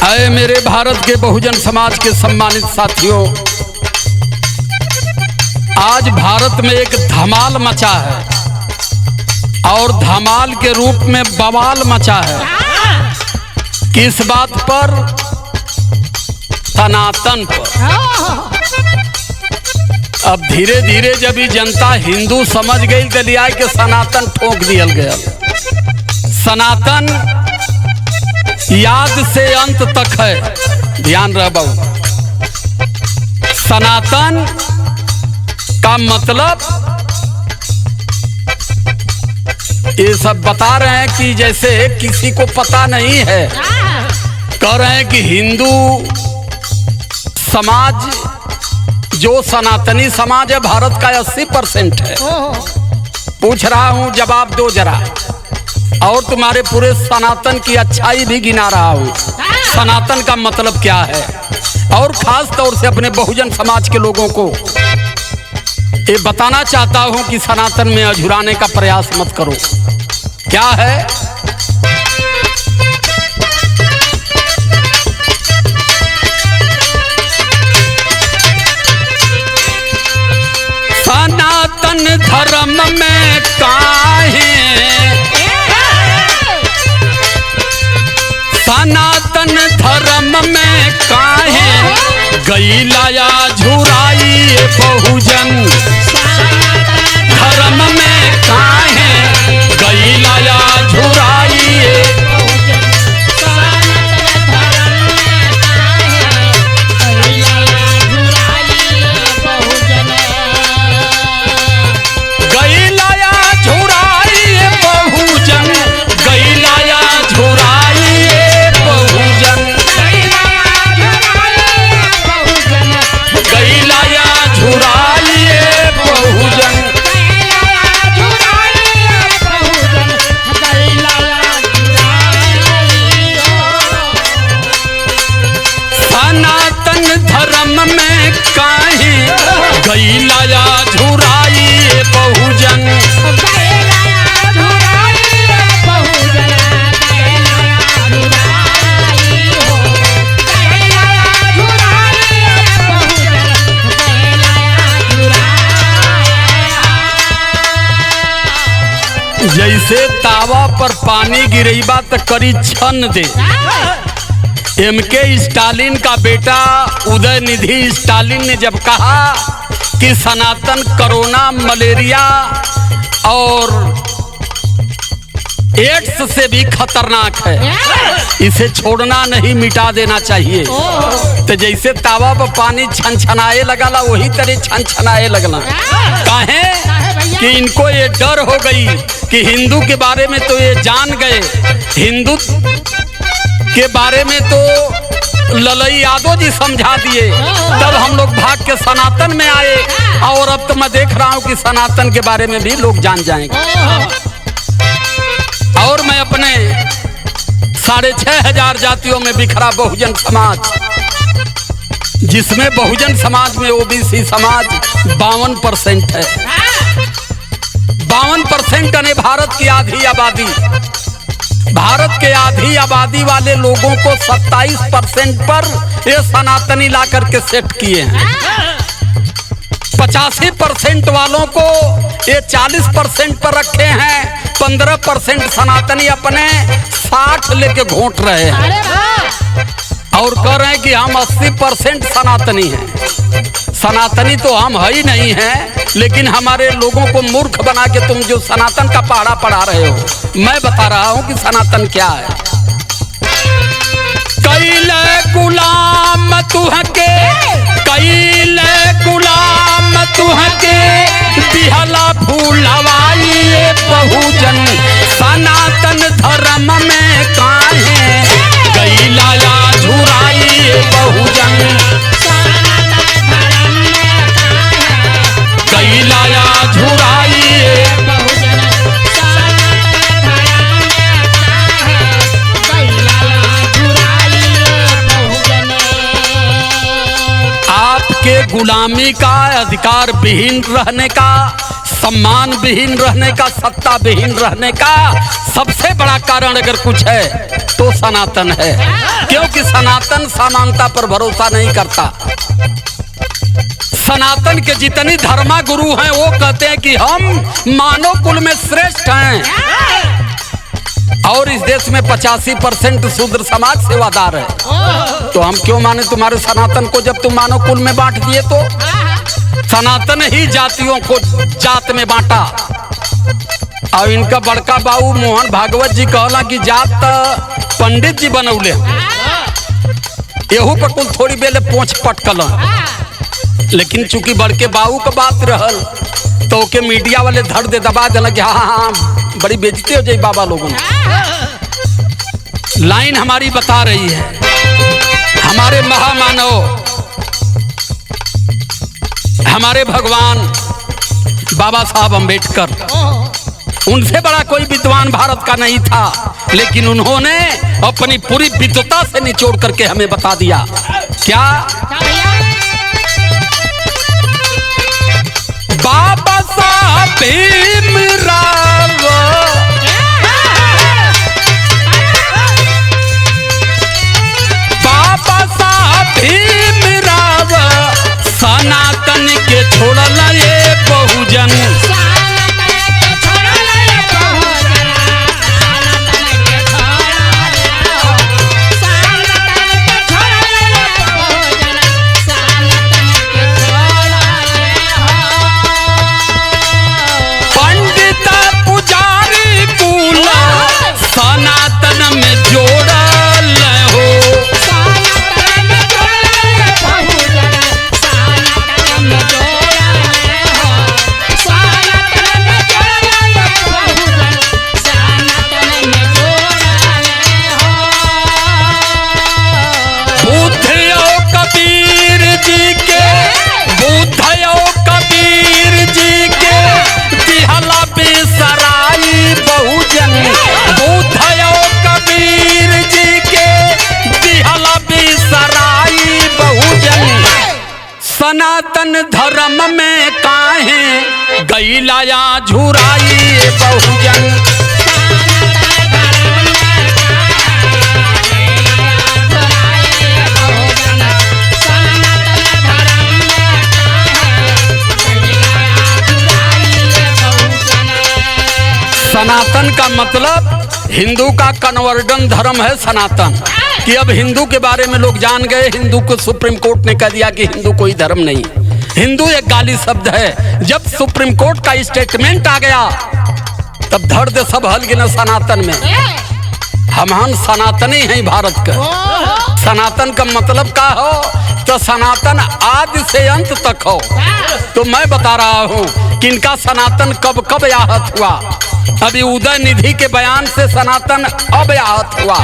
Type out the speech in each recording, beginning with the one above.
है मेरे भारत के बहुजन समाज के सम्मानित साथियों, आज भारत में एक धमाल मचा है और धमाल के रूप में बवाल मचा है। किस बात पर? सनातन पर। अब धीरे धीरे जब ये जनता हिंदू समझ गई तो लिया के सनातन ठोक दिया गया। सनातन याद से अंत तक है, ध्यान रह बहु। सनातन का मतलब ये सब बता रहे हैं कि जैसे किसी को पता नहीं है, कह रहे हैं कि हिंदू समाज जो सनातनी समाज है भारत का 80% है। पूछ रहा हूं, जवाब दो जरा, और तुम्हारे पूरे सनातन की अच्छाई भी गिना रहा हूं। सनातन का मतलब क्या है, और खास तौर से अपने बहुजन समाज के लोगों को ये बताना चाहता हूं कि सनातन में अझुराने का प्रयास मत करो। क्या है? सनातन धर्म में काहे, सनातन धर्म में काहे गईलाया झुराई बहुजन, धर्म में काहे गईलाया झुराई। गईलाया झुराई बहुजन, जैसे तावा पर पानी गिरैबा तो करी छन दे। एमके स्टालिन का बेटा उदयनिधि स्टालिन ने जब कहा कि सनातन कोरोना, मलेरिया और एड्स से भी खतरनाक है, इसे छोड़ना नहीं, मिटा देना चाहिए। तो जैसे तावा पर पानी छनछनाए लगला, वही तरह छनछनाए लगला। काहे कि इनको ये डर हो गई कि हिंदू के बारे में तो ये जान गए, हिंदू के बारे में तो ललई यादव जी समझा दिए, तब हम लोग भाग के सनातन में आए। और अब तो मैं देख रहा हूं कि सनातन के बारे में भी लोग जान जाएंगे। और मैं अपने 6500 जातियों में बिखरा बहुजन समाज, जिसमें बहुजन समाज में ओबीसी समाज 52% है। 52% यानी भारत की आधी आबादी। भारत के आधी आबादी वाले लोगों को 27% पर ये सनातनी ला करके सेट किए हैं। 85% वालों को ये 40% पर रखे हैं। 15% सनातनी अपने 60 लेके घोंट रहे हैं और कह रहे हैं कि हम 80% सनातनी हैं। सनातनी तो हम है ही नहीं हैं, लेकिन हमारे लोगों को मूर्ख बना के तुम जो सनातन का पहाड़ा पढ़ा रहे हो। मैं बता रहा हूं कि सनातन क्या है। कैले गुलाम तुहके, कैले गुलाम तुहके बिहला फूलवाई बहुजन, सनातन धर्म में काहे गईलाया झुराई बहुजन, गईलाया झुराई। आपके गुलामी का, अधिकार विहीन रहने का, सम्मान विहीन रहने का, सत्ता विहीन रहने का सबसे बड़ा कारण अगर कुछ है तो सनातन है, क्योंकि सनातन समानता पर भरोसा नहीं करता। सनातन के जितनी धर्मा गुरु हैं वो कहते हैं कि हम मानव कुल में श्रेष्ठ हैं, और इस देश में 85% शूद्र समाज सेवादार है। तो हम क्यों माने तुम्हारे सनातन को, जब तुम मानव कुल में बांट दिए तो? सनातन ही जातियों को जात में बांटा। और इनका बड़का बाबू मोहन भागवत जी कहला कि जात पंडित जी बनौले, एहू पर कुल थोड़ी बेले पोंछ पटकल। लेकिन चूंकि बड़के बाबू का बात रहल तो के मीडिया वाले धड़ दे दबा दिला कि हाँ बड़ी बेइज्जती हो जाए बाबा लोगों। लाइन हमारी बता रही है, हमारे महामानव, हमारे भगवान बाबा साहब अम्बेडकर, उनसे बड़ा कोई विद्वान भारत का नहीं था, लेकिन उन्होंने अपनी पूरी विद्वता से निचोड़ करके हमें बता दिया। क्या? बाबा साहब भीमराव, बाबा साहब भीमराव सनातन के छोड़ल ये बहुजन। सनातन धर्म में काहे गैलाया झुराई बहुजन। सनातन का मतलब हिंदू का कन्वर्जन धर्म है सनातन, कि अब हिंदू के बारे में लोग जान गए। हिंदू को सुप्रीम कोर्ट ने कह दिया कि हिंदू कोई धर्म नहीं, हिंदू एक गाली शब्द है। जब सुप्रीम कोर्ट का स्टेटमेंट आ गया तब धड़ दे सब हल गिना सनातन में। हम सनातनी हैं भारत का। सनातन का मतलब का हो? तो सनातन आदि से अंत तक हो। तो मैं बता रहा हूँ कि इनका सनातन कब कब याहत हुआ। अभी उदय निधि के बयान से सनातन अब याहत हुआ,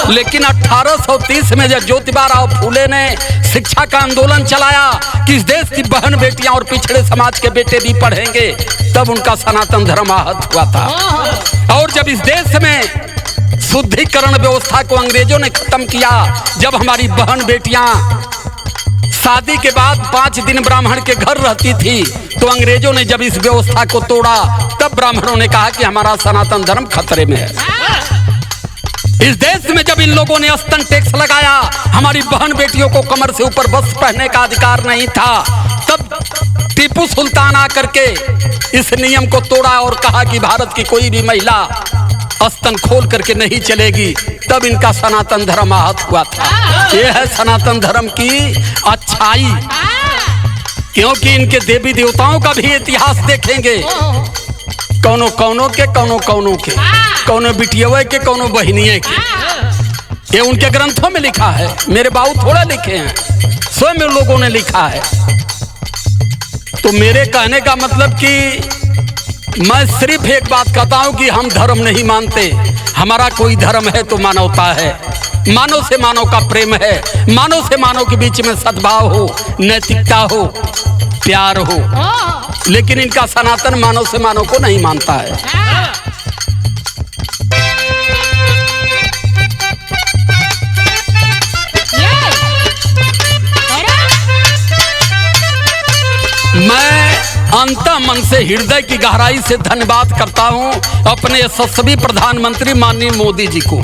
लेकिन 1830 में जब ज्योतिबा राव फूले ने शिक्षा का आंदोलन चलाया कि इस देश की बहन बेटियां और पिछड़े समाज के बेटे भी पढ़ेंगे, तब उनका सनातन धर्म आहत हुआ था। और जब इस देश में शुद्धिकरण व्यवस्था को अंग्रेजों ने खत्म किया, जब हमारी बहन बेटियां शादी के बाद 5 दिन ब्राह्मण के घर रहती थी, तो अंग्रेजों ने जब इस व्यवस्था को तोड़ा, तब ब्राह्मणों ने कहा कि हमारा सनातन धर्म खतरे में है। इस देश में जब इन लोगों ने स्तन टैक्स लगाया, हमारी बहन बेटियों को कमर से ऊपर वस्त्र पहनने का अधिकार नहीं था, तब टीपू सुल्तान आकर के इस नियम को तोड़ा और कहा कि भारत की कोई भी महिला स्तन खोल करके नहीं चलेगी। तब इनका सनातन धर्म आहत हुआ था। यह है सनातन धर्म की अच्छाई, क्योंकि इनके देवी देवताओं का भी इतिहास देखेंगे। कौनो कौनो के, कौनो कौनो के, कौनो बिटियावे के, कौनो बहनिये के। ये उनके ग्रंथों में लिखा है, मेरे बाबू थोड़ा लिखे हैं, स्वयं लोगों ने लिखा है। तो मेरे कहने का मतलब कि मैं सिर्फ एक बात कहता हूं कि हम धर्म नहीं मानते। हमारा कोई धर्म है तो मानवता है, मानव से मानव का प्रेम है, मानव से मानव के बीच में सद्भाव हो, नैतिकता हो, प्यार हो। लेकिन इनका सनातन मानव से मानव को नहीं मानता है। मैं अंतः मन से हृदय की गहराई से धन्यवाद करता हूँ अपने यशस्वी प्रधानमंत्री माननीय मोदी जी को।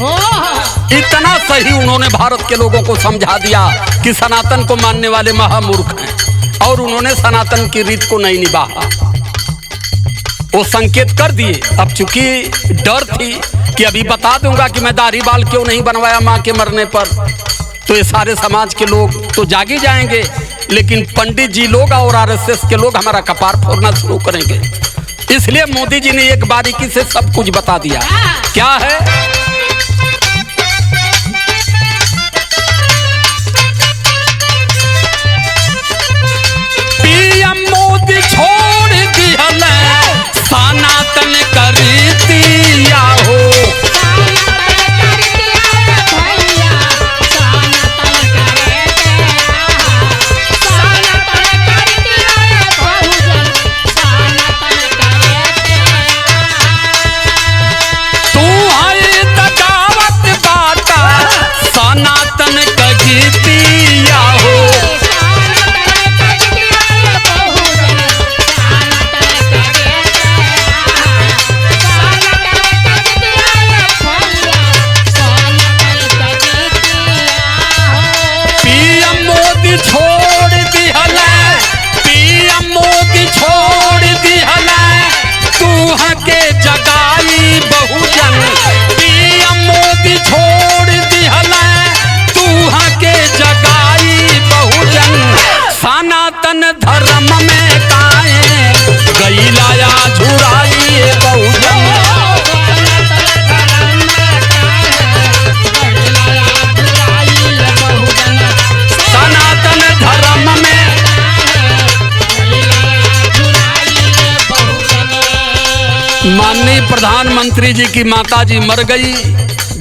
इतना सही उन्होंने भारत के लोगों को समझा दिया कि सनातन को मानने वाले महामूर्ख हैं और उन्होंने सनातन की रीत को नहीं निभाया। वो संकेत कर दिए। अब चूंकि डर थी कि अभी बता दूंगा कि मैं दाढ़ी बाल क्यों नहीं बनवाया माँ के मरने पर, तो ये सारे समाज के लोग तो जाग ही जाएंगे, लेकिन पंडित जी लोग और आरएसएस के लोग हमारा कपार फोड़ना शुरू करेंगे। इसलिए मोदी जी ने एक बारीकी से सब कुछ बता दिया। क्या है? पीएम मोदी छोड़ दिहल सनातन करतिया हो। सनातन धर्म में काहे गईलाया झुराई बहुजन। सनातन धर्म में माननीय प्रधानमंत्री जी की माता जी मर गई,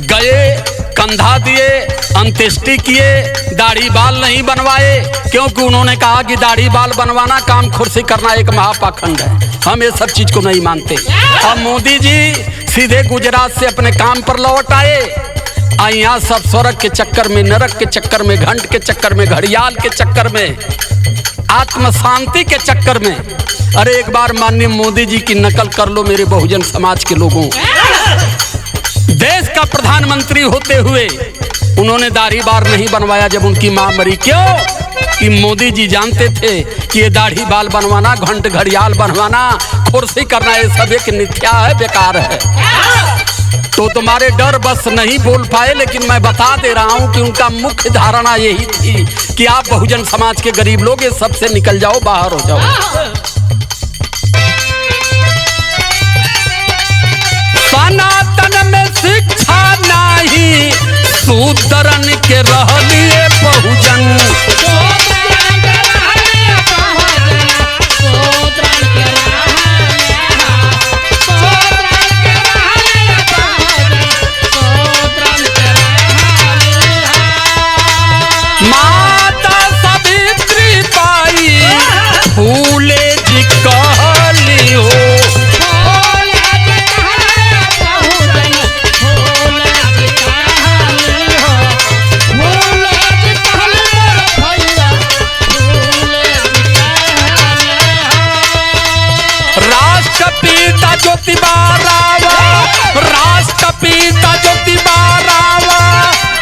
गए कंधा दिए, अंत्येष्टि किए, दाढ़ी बाल नहीं बनवाए, क्योंकि उन्होंने कहा कि दाढ़ी बाल बनवाना काम खुर्सी करना एक महापाखंड है, हम ये सब चीज को नहीं मानते। अब मोदी जी सीधे गुजरात से अपने काम पर लौट आए, यहाँ सब स्वर्ग के चक्कर में, नरक के चक्कर में, घंट के चक्कर में, घड़ियाल के चक्कर में, आत्म शांति के चक्कर में। अरे एक बार माननीय मोदी जी की नकल कर लो मेरे बहुजन समाज के लोगों। देश का प्रधानमंत्री होते हुए उन्होंने दाढ़ी बाल नहीं बनवाया जब उनकी मां मरी। क्यों? कि मोदी जी जानते थे कि ये दाढ़ी बाल बनवाना, घंट घड़ियाल बनवाना, कुर्सी करना, ये सब एक मिथ्या है, बेकार है। तो तुम्हारे डर बस नहीं बोल पाए, लेकिन मैं बता दे रहा हूं कि उनका मुख्य धारणा यही थी कि आप बहुजन समाज के गरीब लोग ये सबसे निकल जाओ, बाहर हो जाओ। सनातन में शिक्षा नहीं, शूद्रन के रहलिए बहुजन। माता सावित्री बाई फूले जी कहली हो। राष्ट्रपिता ज्योतिबा रावा, राष्ट्रपिता ज्योतिबा रावा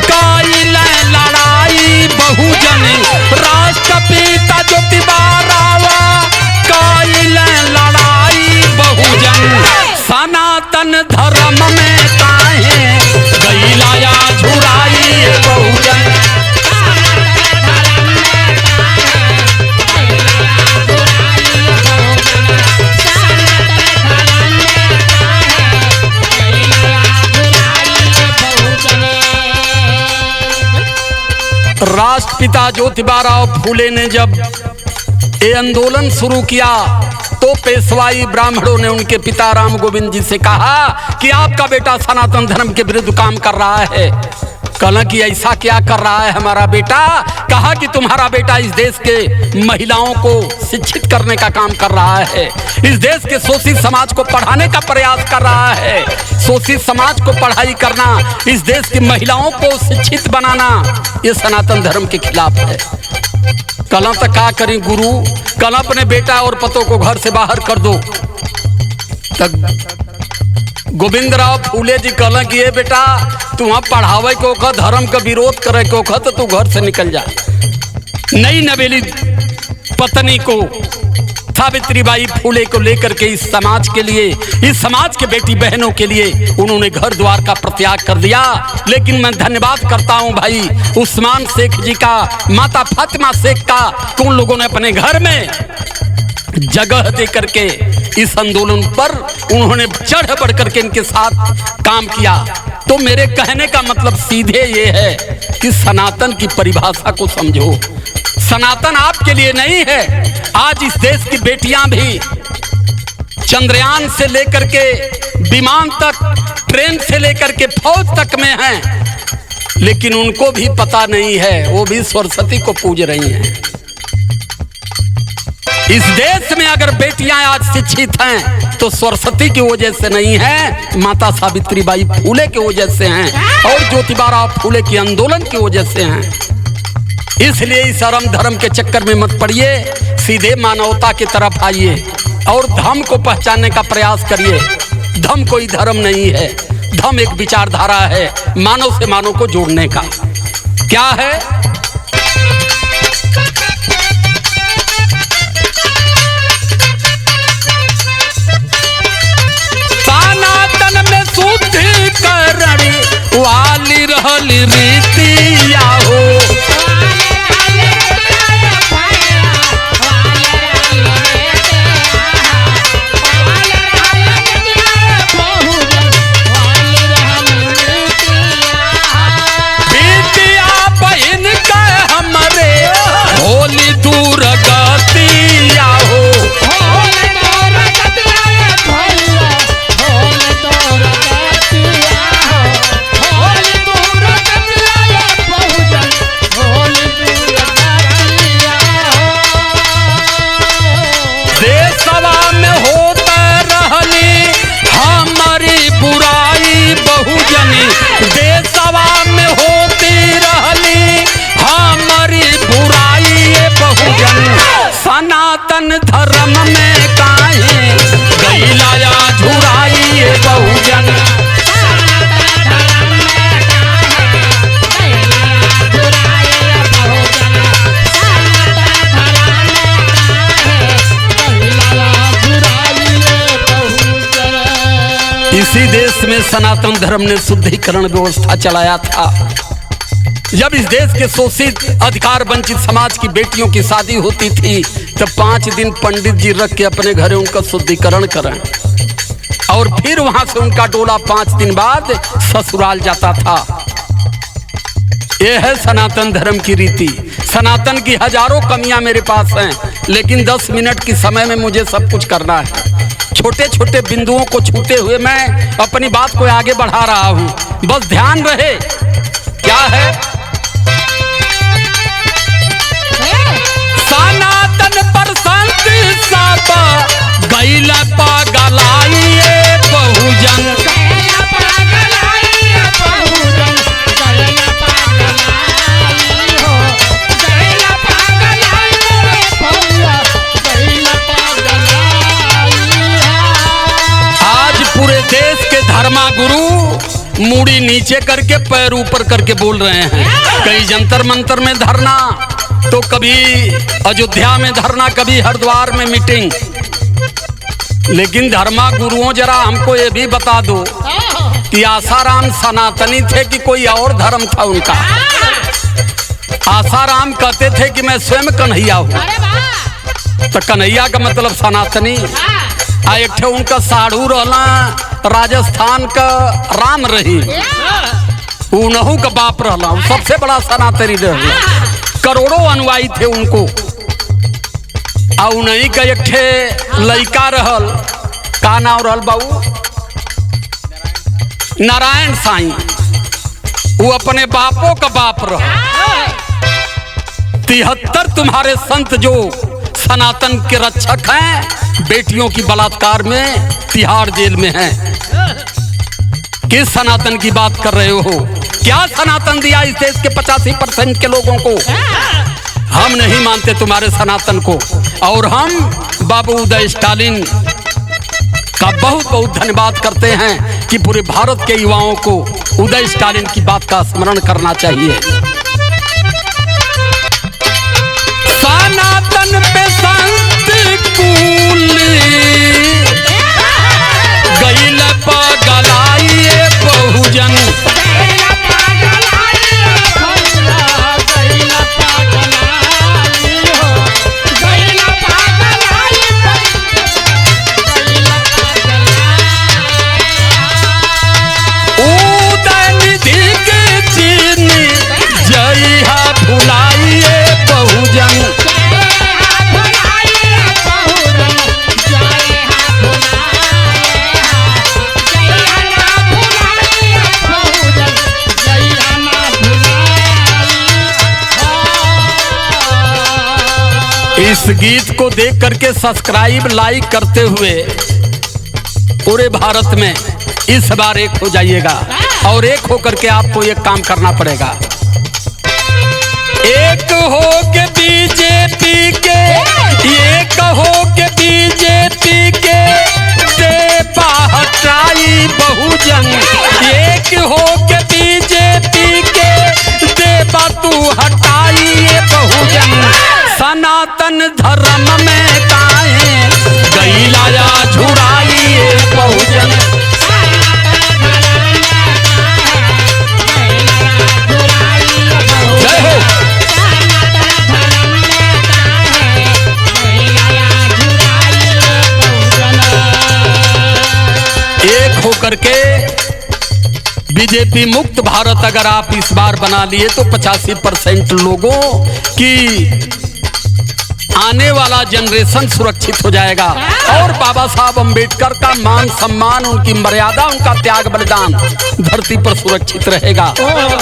कइले लड़ाई बहुजन। राष्ट्रपिता ज्योतिबा रावा कइले लड़ाई बहुजन। सनातन धर्म में काहे गईलाया झुराई बहुजन। राष्ट्रपिता ज्योतिबा फूले ने जब ये आंदोलन शुरू किया तो पेशवाई ब्राह्मणों ने उनके पिता राम गोविंद जी से कहा कि आपका बेटा सनातन धर्म के विरुद्ध काम कर रहा है, कहला कि ऐसा क्या कर रहा है हमारा बेटा। कहा कि तुम्हारा बेटा इस देश के महिलाओं को शिक्षित करने का काम कर रहा है, इस देश के शोषित समाज को पढ़ाने का प्रयास कर रहा है। शोषित समाज को पढ़ाई करना, इस देश की महिलाओं को शिक्षित बनाना, ये सनातन धर्म के खिलाफ है। कहला तो क्या करें गुरु, कहला अपने बेटा और पतों को घर से बाहर कर दो। तब गोविंदराव फूले जी कहला कि ये बेटा तू वहाँ पढ़ावे को का धर्म का विरोध करे को का तो तू घर से निकल जा। नई नवेली पत्नी को सावित्रीबाई फूले को लेकर के इस समाज के लिए, इस समाज के बेटी बहनों के लिए उन्होंने घर द्वार का प्रत्याग कर दिया। लेकिन मैं धन्यवाद करता हूं भाई उस्मान शेख जी का, माता फातिमा शेख का, उन लोगों ने अपने घर में जगह दे करके इस आंदोलन पर उन्होंने चढ़ बढ़ करके इनके साथ काम किया। तो मेरे कहने का मतलब सीधे ये है कि सनातन की परिभाषा को समझो। सनातन आपके लिए नहीं है। आज इस देश की बेटियां भी चंद्रयान से लेकर के विमान तक, ट्रेन से लेकर के फौज तक में हैं, लेकिन उनको भी पता नहीं है, वो भी सरस्वती को पूज रही हैं। इस देश में अगर बेटियां आज शिक्षित हैं तो सरस्वती की वजह से नहीं है, माता सावित्रीबाई फूले की वजह से हैं और ज्योतिबा फूले के आंदोलन की वजह से हैं। इसलिए इस धर्म के चक्कर में मत पड़िए, सीधे मानवता की तरफ आइए और धर्म को पहचानने का प्रयास करिए। धर्म कोई धर्म नहीं है, धर्म एक विचारधारा है मानव से मानव को जोड़ने का। क्या है? सनातन में शुद्धिकरण वाली रहली रीतिया हो, सनातन धर्म में काहे गईला या झुराई बहुजन। इसी देश में सनातन धर्म ने शुद्धिकरण व्यवस्था चलाया था। जब इस देश के शोषित अधिकार वंचित समाज की बेटियों की शादी होती थी तो 5 दिन पंडित जी रख के अपने घरे उनका शुद्धिकरण करें और फिर वहां से उनका डोला 5 दिन बाद ससुराल जाता था। यह है सनातन धर्म की रीति। सनातन की हजारों कमियां मेरे पास हैं, लेकिन 10 मिनट के समय में मुझे सब कुछ करना है। छोटे छोटे बिंदुओं को छूते हुए मैं अपनी बात को आगे बढ़ा रहा हूं, बस ध्यान रहे। क्या है? सनातन पर शांति सब गईला पागलाइए बहुजन। आज पूरे देश के धर्मा गुरु मूड़ी नीचे करके पैर ऊपर करके बोल रहे हैं। कई जंतर मंतर में धरना, तो कभी अयोध्या में धरना, कभी हरिद्वार में मीटिंग। लेकिन धर्मा गुरुओं जरा हमको ये भी बता दो कि आसाराम सनातनी थे कि कोई और धर्म था उनका? आसाराम कहते थे कि मैं स्वयं कन्हैया हूँ, तो कन्हैया का मतलब सनातनी। एक ठे उनका साढ़ू रहला राजस्थान का राम रही, उनहू का बाप रहला, सबसे बड़ा सनातनी रहला, करोड़ों अनुयायी थे उनको। और उन्हीं का एक ठे लड़का रहल, का नाम रहल बाबू? नारायण साईं। वो अपने बापों का बाप रहा। 73 तुम्हारे संत जो सनातन के रक्षक हैं, बेटियों की बलात्कार में तिहाड़ जेल में हैं। किस सनातन की बात कर रहे हो? क्या सनातन दिया इस देश के 85% के लोगों को? हम नहीं मानते तुम्हारे सनातन को। और हम बाबू उदय स्टालिन का बहुत बहुत धन्यवाद करते हैं कि पूरे भारत के युवाओं को उदय स्टालिन की बात का स्मरण करना चाहिए। सनातन पे संत कूल गइल पगलाइए बहुजन। इस गीत को देख करके सब्सक्राइब लाइक करते हुए पूरे भारत में इस बार एक हो जाइएगा। और एक हो करके आपको एक काम करना पड़ेगा। एक हो के बीजेपी के, एक हो के बीजेपी के देबा हटाई बहुजन। एक हो के बीजेपी के देबा तू हटाई बहुजन। सनातन धर्म में काहे गइला झुराई बहुजन। जय हो। एक होकर के बीजेपी मुक्त भारत अगर आप इस बार बना लिए तो 85% लोगों की आने वाला जनरेशन सुरक्षित हो जाएगा। और बाबा साहब अंबेडकर का मान सम्मान, उनकी मर्यादा, उनका त्याग बलिदान धरती पर सुरक्षित रहेगा।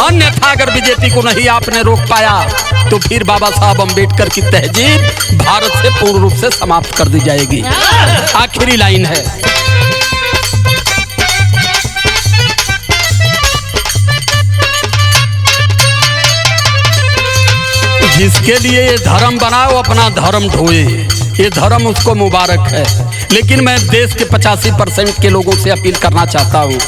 अन्यथा अगर बीजेपी को नहीं आपने रोक पाया तो फिर बाबा साहब अंबेडकर की तहजीब भारत से पूर्ण रूप से समाप्त कर दी जाएगी। आखिरी लाइन है, जिसके लिए ये धर्म बना वो अपना धर्म ढोए, ये धर्म उसको मुबारक है। लेकिन मैं देश के 85% के लोगों से अपील करना चाहता हूँ,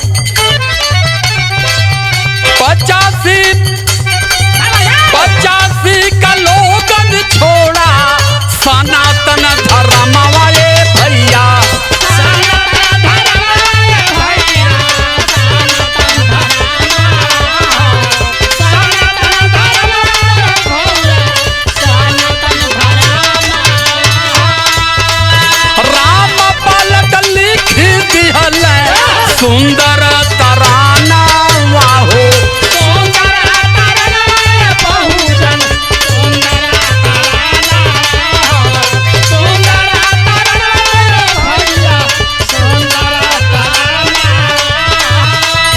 85 का लोगन छोड़ा सनातन धर्म वाले भैया। सुंदर तराना वाहो,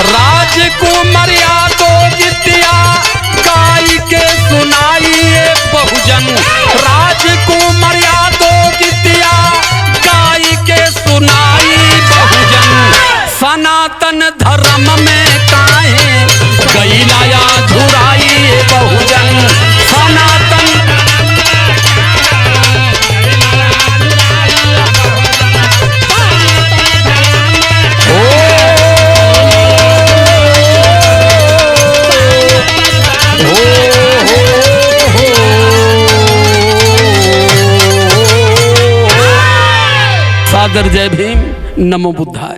राजकुमारिया तो गीतिया गाई के सुनाइए बहुजन। राजकुमारिया तो गीतिया गाई के सुनाई बहुजन। सनातन धर्म में काहे गइला झुराई बहुजन। सनातन सादर जय भीम, नमो बुद्धाय।